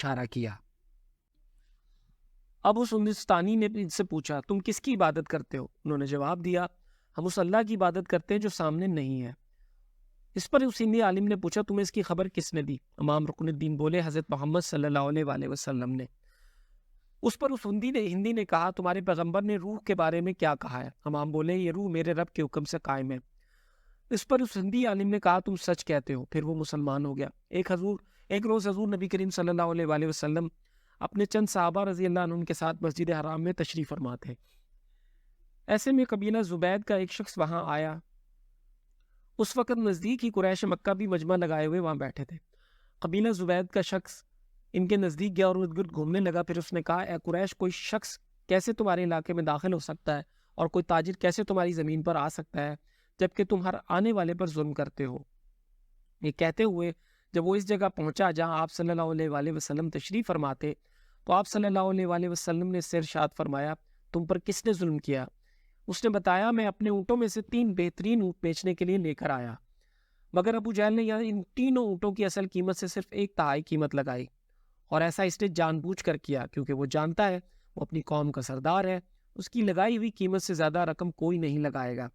اشارہ کیا۔ اب اس ہندوستانی نے ان سے پوچھا تم کس کی عبادت کرتے ہو؟ انہوں نے جواب دیا ہم اس اللہ کی عبادت کرتے ہیں جو سامنے نہیں ہے۔ اس پر اس ہندی عالم نے پوچھا تمہیں اس کی خبر کس نے دی؟ امام رکن الدین بولے حضرت محمد صلی اللہ علیہ وآلہ وسلم نے۔ اس پر اس ہندی نے کہا تمہارے پیغمبر نے روح کے بارے میں کیا کہا ہے؟ امام بولے یہ روح میرے رب کے حکم سے قائم ہے۔ اس پر اس ہندی عالم نے کہا تم سچ کہتے ہو۔ پھر وہ مسلمان ہو گیا۔ ایک روز حضور نبی کریم صلی اللہ علیہ وآلہ وسلم اپنے چند صحابہ رضی اللہ عنہ کے ساتھ مسجد حرام میں تشریف فرما تھے۔ ایسے میں قبیلہ زبید کا ایک شخص وہاں آیا۔ اس وقت نزدیک ہی قریش مکہ بھی مجمع لگائے ہوئے وہاں بیٹھے تھے۔ قبیلہ زبید کا شخص ان کے نزدیک گیا اور ارد گرد گھومنے لگا۔ پھر اس نے کہا اے قریش کوئی شخص کیسے تمہارے علاقے میں داخل ہو سکتا ہے اور کوئی تاجر کیسے تمہاری زمین پر آ سکتا ہے جبکہ تم ہر آنے والے پر ظلم کرتے ہو؟ یہ کہتے ہوئے جب وہ اس جگہ پہنچا جہاں آپ صلی اللہ علیہ وآلہ وسلم تشریف فرماتے تو آپ صلی اللہ علیہ وآلہ وسلم نے اس سے ارشاد فرمایا تم پر کس نے ظلم کیا؟ اس نے بتایا میں اپنے اونٹوں میں سے 3 بہترین اونٹ بیچنے کے لیے لے کر آیا، مگر ابو جہل نے ان تینوں اونٹوں کی اصل قیمت سے صرف 1/3 قیمت لگائی، اور ایسا اس نے جان بوجھ کر کیا کیونکہ وہ جانتا ہے وہ اپنی قوم کا سردار ہے، اس کی لگائی ہوئی قیمت سے زیادہ رقم کوئی نہیں لگائے گا۔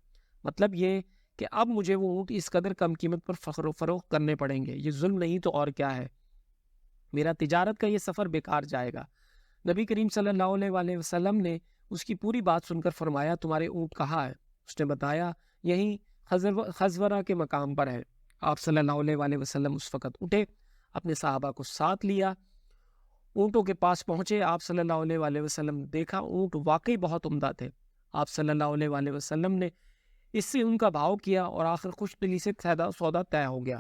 مطلب یہ کہ اب مجھے وہ اونٹ اس قدر کم قیمت پر فخر و فروخت کرنے پڑیں گے، یہ ظلم نہیں تو اور کیا ہے؟ میرا تجارت کا یہ سفر بیکار جائے گا۔ نبی کریم صلی اللہ علیہ وآلہ وسلم نے اس کی پوری بات سن کر فرمایا تمہارے اونٹ کہاں ہے؟ اس نے بتایا یہیں خزورہ کے مقام پر ہے۔ آپ صلی اللہ علیہ وآلہ وسلم اس وقت اٹھے، اپنے صحابہ کو ساتھ لیا، اونٹوں کے پاس پہنچے۔ آپ صلی اللہ علیہ وآلہ وسلم دیکھا اونٹ واقعی بہت عمدہ تھے۔ آپ صلی اللہ علیہ وآلہ وسلم نے اس سے ان کا بھاؤ کیا اور آخر خوش دلی سے سودا طے ہو گیا۔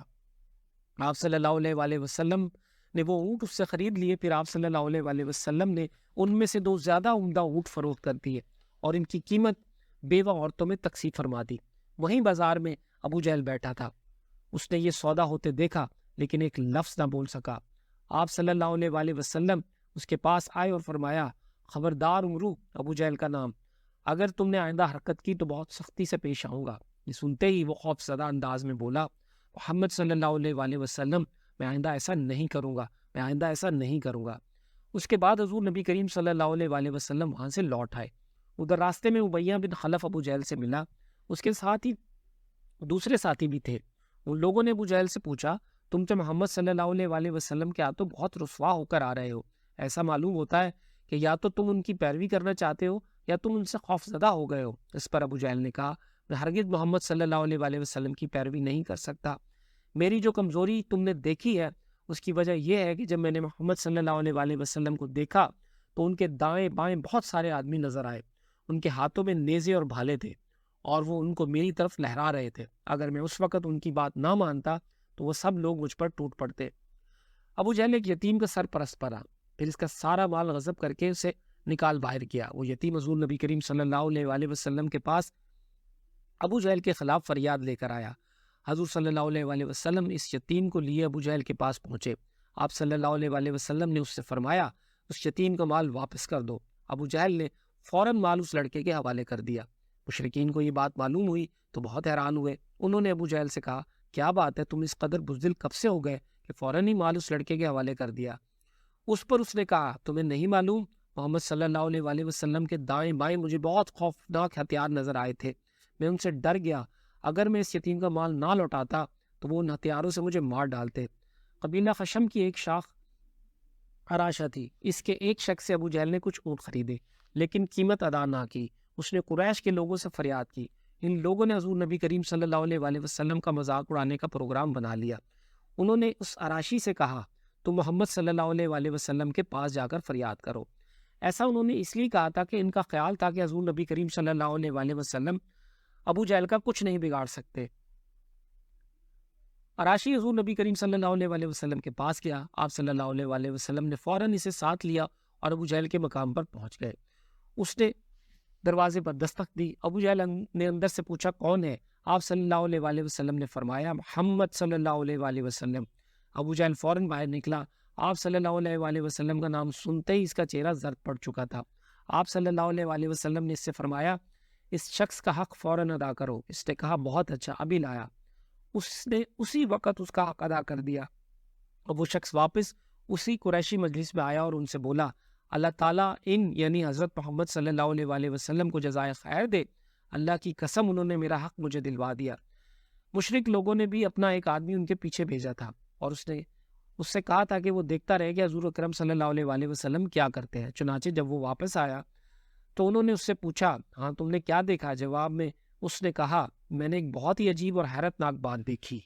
آپ صلی اللہ علیہ وآلہ وسلم نے وہ اونٹ اس سے خرید لیے۔ پھر آپ صلی اللہ علیہ وآلہ وسلم نے ان میں سے 2 زیادہ عمدہ اونٹ فروخت کر دیے اور ان کی قیمت بیوہ عورتوں میں تقسیم فرما دی۔ وہیں بازار میں ابو جہل بیٹھا تھا، اس نے یہ سودا ہوتے دیکھا لیکن ایک لفظ نہ بول سکا۔ آپ صلی اللہ علیہ وآلہ وسلم اس کے پاس آئے اور فرمایا خبردار عمرو، ابو جہل کا نام، اگر تم نے آئندہ حرکت کی تو بہت سختی سے پیش آؤں گا۔ یہ سنتے ہی وہ خوف زدہ انداز میں بولا محمد صلی اللہ علیہ وآلہ وسلم میں آئندہ ایسا نہیں کروں گا، میں آئندہ ایسا نہیں کروں گا۔ اس کے بعد حضور نبی کریم صلی اللہ علیہ وآلہ وسلم وہاں سے لوٹ آئے۔ ادھر راستے میں امیہ بن خلف ابو جہل سے ملا، اس کے ساتھ ہی دوسرے ساتھی بھی تھے۔ ان لوگوں نے ابو جہل سے پوچھا تم تو محمد صلی اللہ علیہ وآلہ وسلم کے ہاتھوں بہت رسوا ہو کر آ رہے ہو، ایسا معلوم ہوتا ہے کہ یا تو تم ان کی پیروی کرنا چاہتے ہو یا تم ان سے خوف زدہ ہو گئے ہو۔ اس پر ابو جہل نے کہا میں ہرگز محمد صلی اللہ علیہ وآلہ وسلم کی پیروی نہیں کر سکتا۔ میری جو کمزوری تم نے دیکھی ہے اس کی وجہ یہ ہے کہ جب میں نے محمد صلی اللہ علیہ وآلہ وسلم کو دیکھا تو ان کے دائیں بائیں بہت سارے آدمی نظر آئے، ان کے ہاتھوں میں نیزے اور بھالے تھے اور وہ ان کو میری طرف لہرا رہے تھے۔ اگر میں اس وقت ان کی بات نہ مانتا تو وہ سب لوگ مجھ پر ٹوٹ پڑتے۔ ابو جہل ایک یتیم کا سر پرست پڑا، پھر اس کا سارا مال غصب کر کے اسے نکال باہر کیا۔ وہ یتیم حضور نبی کریم صلی اللہ علیہ وآلہ وسلم کے پاس ابو جہل کے خلاف فریاد لے کر آیا۔ حضور صلی اللہ علیہ وآلہ وسلم اس یتیم کو لیے ابو جہل کے پاس پہنچے۔ آپ صلی اللہ علیہ وآلہ وسلم نے اس سے فرمایا اس یتیم کا مال واپس کر دو۔ ابو جہل نے فوراً مال اس لڑکے کے حوالے کر دیا۔ مشرکین کو یہ بات معلوم ہوئی تو بہت حیران ہوئے۔ انہوں نے ابو جہل سے کہا کیا بات ہے، تم اس قدر بزدل کب سے ہو گئے کہ فوراً ہی مال اس لڑکے کے حوالے کر دیا؟ اس پر اس نے کہا تمہیں نہیں معلوم محمد صلی اللہ علیہ وآلہ وسلم کے دائیں بائیں مجھے بہت خوفناک ہتھیار نظر آئے تھے، میں ان سے ڈر گیا، اگر میں اس یتیم کا مال نہ لوٹاتا تو وہ ان ہتھیاروں سے مجھے مار ڈالتے۔ قبیلہ خشم کی ایک شاخ اراشا تھی، اس کے ایک شخص سے ابو جہل نے کچھ اونٹ خریدے لیکن قیمت ادا نہ کی۔ اس نے قریش کے لوگوں سے فریاد کی۔ ان لوگوں نے حضور نبی کریم صلی اللہ علیہ وآلہ وسلم کا مذاق اڑانے کا پروگرام بنا لیا۔ انہوں نے اس اراشی سے کہا تم محمد صلی اللہ علیہ وآلہ وسلم کے پاس جا کر فریاد کرو۔ ایسا انہوں نے اس لیے کہا تھا کہ ان کا خیال تھا کہ حضور نبی کریم صلی اللہ علیہ وآلہ وسلم ابو جہل کا کچھ نہیں بگاڑ سکتے۔ اراشی حضور نبی کریم صلی اللہ علیہ وآلہ وسلم کے پاس گیا۔ آپ صلی اللہ علیہ وآلہ وسلم نے فوراً اسے ساتھ لیا اور ابو جہل کے مقام پر پہنچ گئے۔ اس نے دروازے پر دستک دی۔ ابو جہل نے اندر سے پوچھا کون ہے؟ آپ صلی اللہ علیہ وآلہ وسلم نے فرمایا محمد صلی اللہ علیہ وآلہ وسلم۔ ابو جہل فوراً باہر نکلا۔ آپ صلی اللہ علیہ وآلہ وسلم کا نام سنتے ہی اس کا چہرہ زرد پڑ چکا تھا۔ آپ صلی اللہ علیہ وآلہ وسلم نے اس سے فرمایا اس شخص کا حق فوراً ادا کرو۔ اس نے کہا بہت اچھا، ابھی لایا۔ اس نے اسی وقت اس کا حق ادا کر دیا اور وہ شخص واپس اسی قریشی مجلس میں آیا اور ان سے بولا اللہ تعالیٰ ان یعنی حضرت محمد صلی اللہ علیہ وآلہ وسلم کو جزائے خیر دے، اللہ کی قسم انہوں نے میرا حق مجھے دلوا دیا۔ مشرک لوگوں نے بھی اپنا ایک آدمی ان کے پیچھے بھیجا تھا اور اس نے اس سے کہا تھا کہ وہ دیکھتا رہے کہ حضور اکرم صلی اللہ علیہ وآلہ وسلم کیا کرتے ہیں۔ چنانچہ جب وہ واپس آیا تو انہوں نے اس سے پوچھا ہاں تم نے کیا دیکھا؟ جواب میں اس نے کہا میں نے ایک بہت ہی عجیب اور حیرت ناک بات دیکھی۔